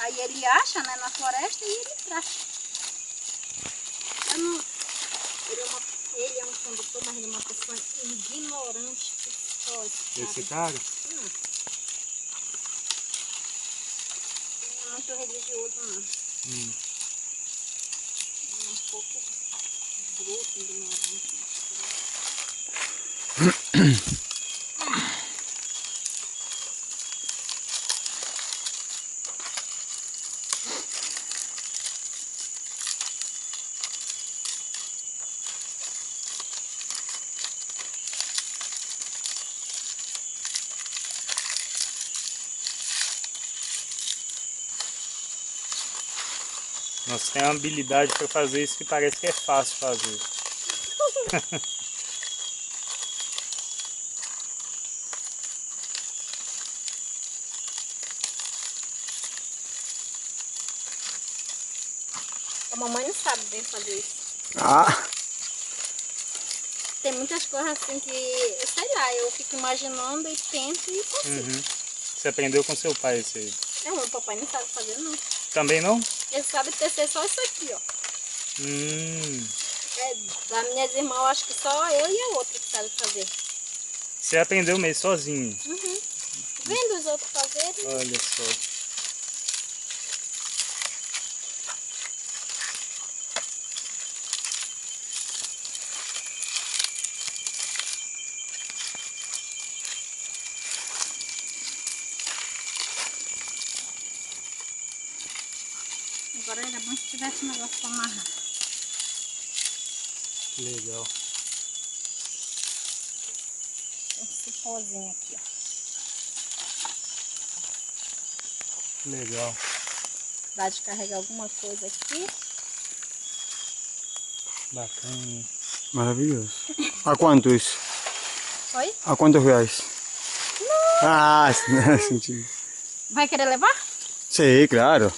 Aí ele acha, né, na floresta e ele traz. Eu não... ele é um condutor, mas ele é uma pessoa ignorante que só Esse cara? Não é muito religioso, não. É um pouco bruto, ignorante. Nossa, tem uma habilidade para fazer isso que parece que é fácil fazer. A mamãe não sabe bem fazer isso. Ah, Tem muitas coisas assim que, sei lá, eu fico imaginando e penso e consigo. Você aprendeu com seu pai isso aí? Não, o papai não sabe fazer, não. Também não? Ele sabe tecer só isso aqui, ó. É, das minhas irmãs, eu acho que só eu e a outra que sabe fazer. Você aprendeu mesmo sozinho? Vendo os outros fazerem. Olha só. Agora era bom se tivesse um negócio pra amarrar. Que legal. Esse pozinho aqui, ó. Que legal. Dá de carregar alguma coisa aqui. Bacana. maravilloso. ¿A cuánto es? Oi? ¿A cuántos reais? Ah, senti. Vai querer levar? Sí, claro.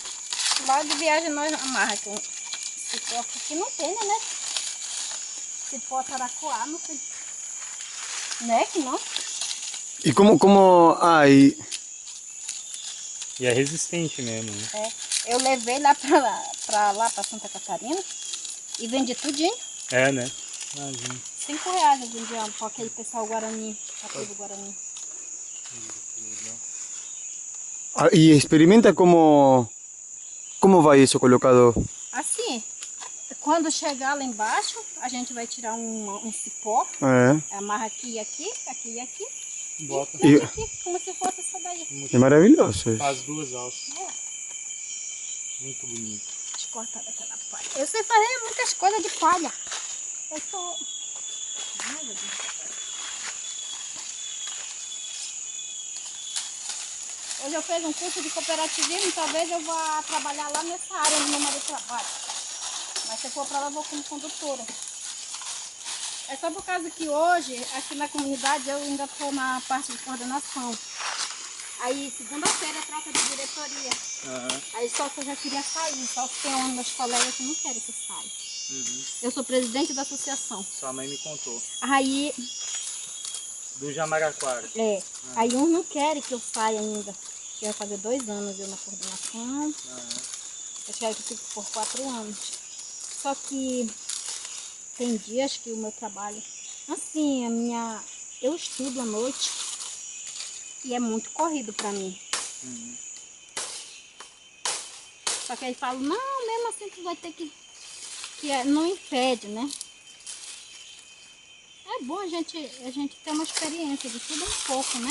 Lá de viagem nós amarra com cipó aqui não tem, né? Cipó taracuá, não tem. Né que não? ¿Y cómo hay? E é resistente mesmo, né? É. Eu levei lá pra Santa Catarina e vendi tudinho. É, né? Imagina. R$5 eu vendi pra aquele pessoal Guarani, aquele do Guarani. Ah, y experimenta cómo va eso colocado. Assim, quando chegar lá embaixo, a gente vai tirar um cipó, amarra aqui e aqui, aqui e aqui. Bota. E aqui, como se fosse essa daí. Es maravilloso eso. Faz duas alças. Muito bonito. Deixa eu cortar daquela palha. Eu sei fazer muitas coisas de palha. Eu sou... Ai, meu Deus. Hoje eu fiz um curso de cooperativismo, talvez eu vá trabalhar lá nessa área onde meu marido trabalha. Mas se eu for para lá, eu vou como condutora. É só por causa que hoje, aqui na comunidade, eu ainda estou na parte de coordenação. Aí, segunda-feira, troca de diretoria. Aí só que eu já queria sair, só que tem meus colegas que não querem que eu saia. Eu sou presidente da associação. Sua mãe me contou. Aí... Do Jamaraquara. É. Aí uns não querem que eu saia ainda. Eu vai fazer 2 anos eu na coordenação. Eu quero que fique por 4 anos. Só que tem dias que o meu trabalho... Assim, eu estudo à noite e é muito corrido pra mim. Só que aí falo, não, mesmo assim tu vai ter que não impede, né? É bom a gente ter uma experiência de tudo um pouco, né?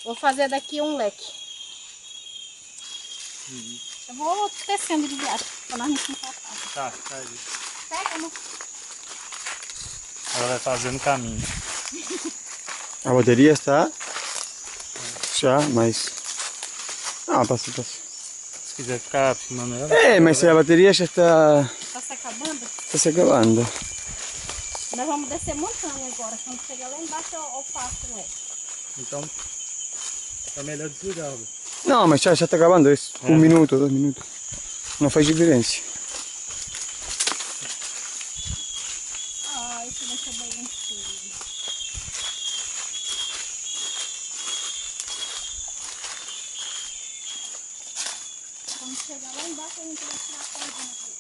Vou fazer daqui um leque. Eu vou tecendo de viagem, pra nós não se empatar. Tá, tá aí. Pega, amor. Ela vai fazendo caminho. La batería está ya, mas... Ah, pasa. Se quiser ficar filmando ela. Mas a batería ya está Tá se acabando? se acabando. Nós vamos descer montanha agora. Quando chegar lá embaixo eu faço ela. Então, é melhor desligar. No, mas ya está acabando, es 1 minuto, 2 minutos. No faz diferencia. Ah, isso vai ser bagunçado. Quando chegar lá embaixo, a gente vai tirar a corzinha aqui.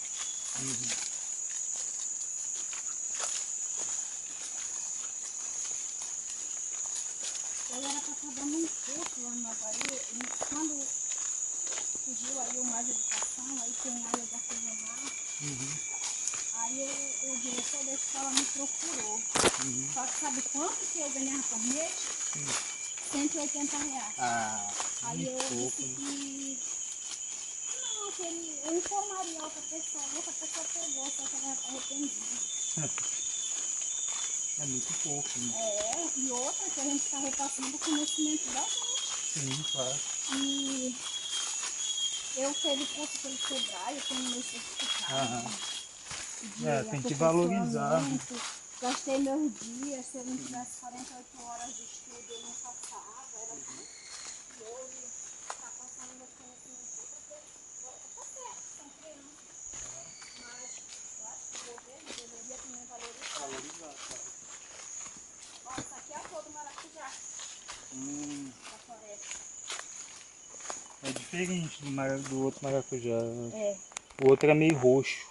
Eu era para estar dando um curso lá no Havaí, e quando surgiu aí o Mais Educação, aí tem área de artesanato, aí o diretor da escola me procurou. Só que sabe quanto que eu ganhava por mês? R$180. Aí eu disse que não, que eu informaria outra pessoa pegou, só que ela está arrependida. É muito pouco, né? É, e outra que a gente está repassando o conhecimento da gente. Sim, claro. E eu teve curso pelo Sebrae, eu tenho meu certificado de Tem que valorizar. aperfeiçoamento. Gastei meus dias, se eu não tivesse 48 horas de estudo eu não passava, era tudo. E hoje está passando meu conhecimento porque tá certo, são crianças. Mas eu acho que o governo deveria também valorizar. Ó, isso aqui é a flor do maracujá da floresta. É diferente do outro maracujá. É. O outro é meio roxo.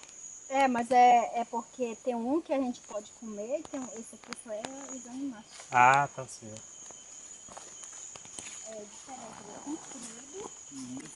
É, mas é porque tem um que a gente pode comer e tem esse aqui só é os animais. Ah, tá certo. É diferente, ele é comprido.